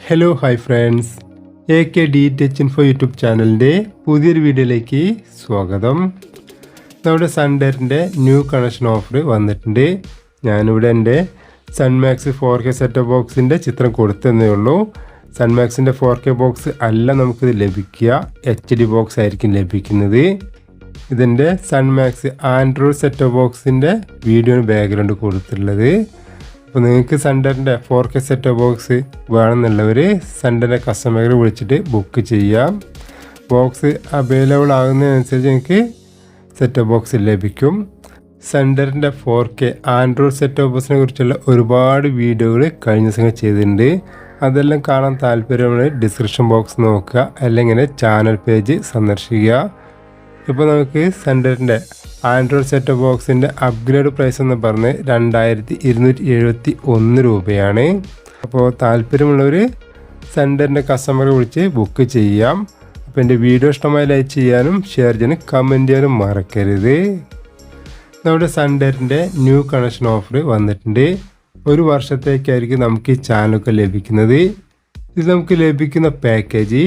Hello hi friends, AKDTech Info YouTube ചാനലിൻ്റെ പുതിയൊരു വീഡിയോയിലേക്ക് സ്വാഗതം. നമ്മുടെ സൺഡറിൻ്റെ ന്യൂ കണക്ഷൻ ഓഫർ വന്നിട്ടുണ്ട്. ഞാനിവിടെ എൻ്റെ സൺമാക്സ് 4K സെറ്റ് ബോക്സിൻ്റെ ചിത്രം കൊടുത്തതേ ഉള്ളൂ. സൺമാക്സിൻ്റെ 4K ബോക്സ് അല്ല നമുക്കിത് ലഭിക്കുക, HD ബോക്സ് ആയിരിക്കും ലഭിക്കുന്നത്. ഇതിൻ്റെ സൺമാക്സ് ആൻഡ്രോയിഡ് സെറ്റ് ബോക്സിൻ്റെ വീഡിയോ ബാക്ക്ഗ്രൗണ്ട് കൊടുത്തിട്ടുള്ളത്. അപ്പോൾ നിങ്ങൾക്ക് സൺഡറിൻ്റെ 4K സെറ്റ് ബോക്സ് വേണമെന്നുള്ളവർ സൺഡറിൻ്റെ കസ്റ്റമറെ വിളിച്ചിട്ട് ബുക്ക് ചെയ്യാം. ബോക്സ് അവൈലബിൾ ആകുന്നതിനനുസരിച്ച് നിങ്ങൾക്ക് സെറ്റ് ബോക്സ് ലഭിക്കും. സൺഡറിൻ്റെ 4K ആൻഡ്രോയിഡ് സെറ്റ് ബോക്സിനെ കുറിച്ചുള്ള ഒരുപാട് വീഡിയോകൾ കഴിഞ്ഞ ദിവസം ചെയ്തിട്ടുണ്ട്. അതെല്ലാം കാണാൻ താല്പര്യമുള്ള ഡിസ്ക്രിപ്ഷൻ ബോക്സ് നോക്കുക, അല്ലെങ്കിൽ ചാനൽ പേജ് സന്ദർശിക്കുക. ഇപ്പോൾ നമുക്ക് സൺഡറിൻ്റെ ആൻഡ്രോയിഡ് സെറ്റ് ബോക്സിൻ്റെ അപ്ഗ്രേഡ് പ്രൈസ് എന്ന് പറഞ്ഞ് 2271 രൂപയാണ്. അപ്പോൾ താല്പര്യമുള്ളവർ സൺഡറിൻ്റെ കസ്റ്റമറെ വിളിച്ച് ബുക്ക് ചെയ്യാം. അപ്പോൾ എൻ്റെ വീഡിയോ ഇഷ്ടമായി ലൈക്ക് ചെയ്യാനും ഷെയർ ചെയ്യാനും കമൻറ്റ് ചെയ്യാനും മറക്കരുത്. നമ്മുടെ സൺഡറിൻ്റെ ന്യൂ കണക്ഷൻ ഓഫർ വന്നിട്ടുണ്ട്. ഒരു വർഷത്തേക്കായിരിക്കും നമുക്ക് ഈ ചാനലൊക്കെ ലഭിക്കുന്നത്. ഇത് നമുക്ക് ലഭിക്കുന്ന package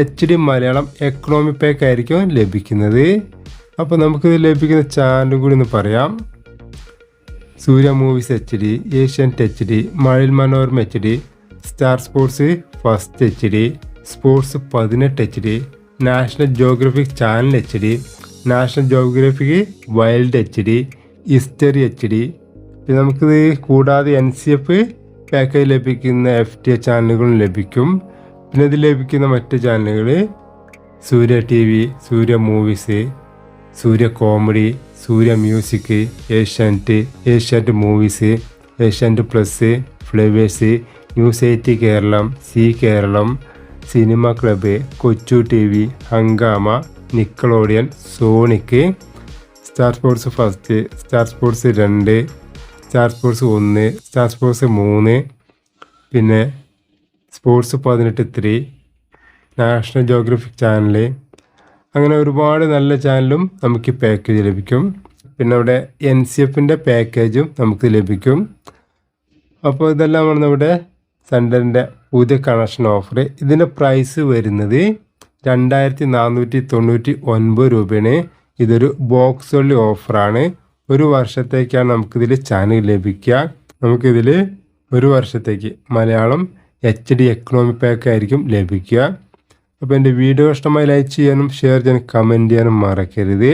HD Malayalam economy pack ആയിരിക്കും ലഭിക്കുന്നത്. അപ്പോൾ നമുക്കിത് ലഭിക്കുന്ന ചാനൽ കൂടി ഒന്ന് പറയാം. Surya movies HD, Asianet HD, Mazhavil Manorama HD, star sports first HD, sports 18 HD, national geographic channel HD, national geographic wild HD, history HD. പിന്നെ നമുക്കിത് കൂടാതെ NCF പാക്കേജ് ലഭിക്കുന്ന FTA ചാനലുകളും ലഭിക്കും. പിന്നെ ഇത് ലഭിക്കുന്ന മറ്റ് ചാനലുകൾ Surya TV, Surya movies, Surya comedy, Surya music, Asianet movies, Asianet plus, flavours, news 8 Keralam, Zee Keralam, cinema club, Kochu TV, Hungama, Nickelodeon, Sonic, star sports first, star sports 2, star sports 1, star sports 3, പിന്നെ സ്പോർട്സ് 18, നാഷണൽ ജോഗ്രഫിക് ചാനൽ, അങ്ങനെ ഒരുപാട് നല്ല ചാനലും നമുക്ക് പാക്കേജ് ലഭിക്കും. പിന്നെ അവിടെ NCFൻ്റെ പാക്കേജും നമുക്ക് ലഭിക്കും. അപ്പോൾ ഇതെല്ലാമാണ് നമ്മുടെ സൺഡറിൻ്റെ പുതിയ കണക്ഷൻ ഓഫർ. ഇതിൻ്റെ പ്രൈസ് വരുന്നത് 2499 രൂപയാണ്. ഇതൊരു ബോക്സ് ഓൺലി ഓഫറാണ്. ഒരു വർഷത്തേക്കാണ് നമുക്കിതിൽ ചാനൽ ലഭിക്കുക. നമുക്കിതിൽ ഒരു വർഷത്തേക്ക് മലയാളം HD എക്കണോമി പാക്ക് ആയിരിക്കും ലഭിക്കുക. അപ്പോൾ എൻ്റെ വീഡിയോ ഇഷ്ടമായി ലൈക്ക് ചെയ്യാനും ഷെയർ ചെയ്യാനും കമൻറ്റ് ചെയ്യാനും മറക്കരുത്.